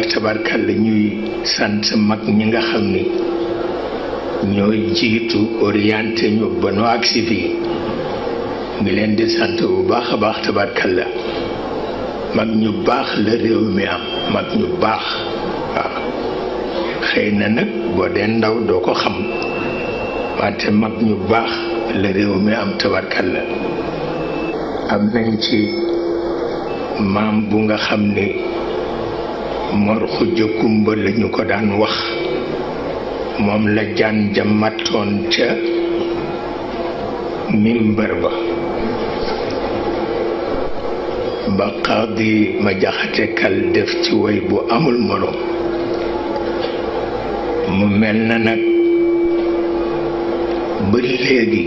tabarkalla ñuy sant mag ñi nga xam ni ñooy jiitu orienté ñu ba nu agsi fii ngi leen di sant bu baax a baax tabarkalla mag ñu baax la réew mi am mag ñu baax waaw xëy na nag boo dee ndaw doo ko xam wante mag ñu baax la réew mi am tabarkalla am nañ ci maam bu nga xam ni Mor Xuja Kumba lañu ko daan wax moom la jaan ja mattoon ca mimbar ba Qaadi ma jaxate kal def ci way bu amul moroom mu mel na nag ba léegi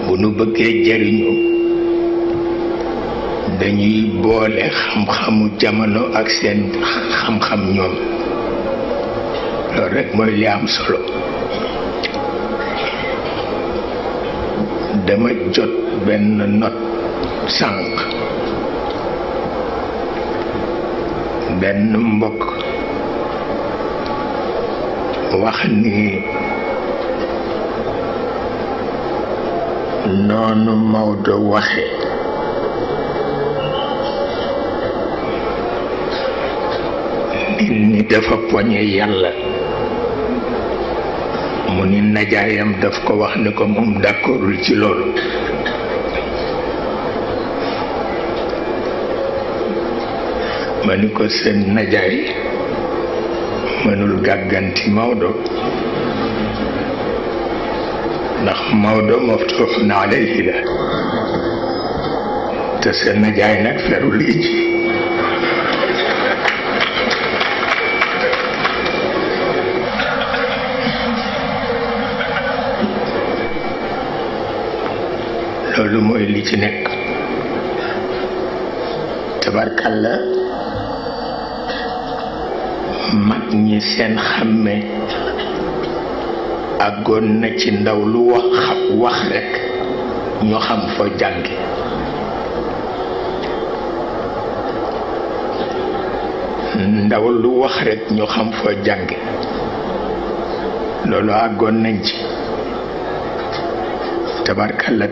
bu nu bëggee jariñu dañuy boole xam-xamu jamono ak seen xam-xam ñoom loolu rekk mooy li am solo dama jot benn note sànq benn mbokk wax ni noonu Maodo waxe nit ñi dafa poñe yàlla mu ni najaayam daf ko wax ni ko moom d'accordul ci loolu ma ni ko seen najaay mënul gàgganti Maodo ndax Maodo maftuhun alayhi la te seen najaay nag ferul iji loolu mooy li ci nekk tabarkalla mag ñi seen xàmme àggoon na ci ndaw lu wax rekk ñu xam foo jànge ndaw lu wax rekk ñu xam foo jànge loolu àggoon nañ ci tabarkalla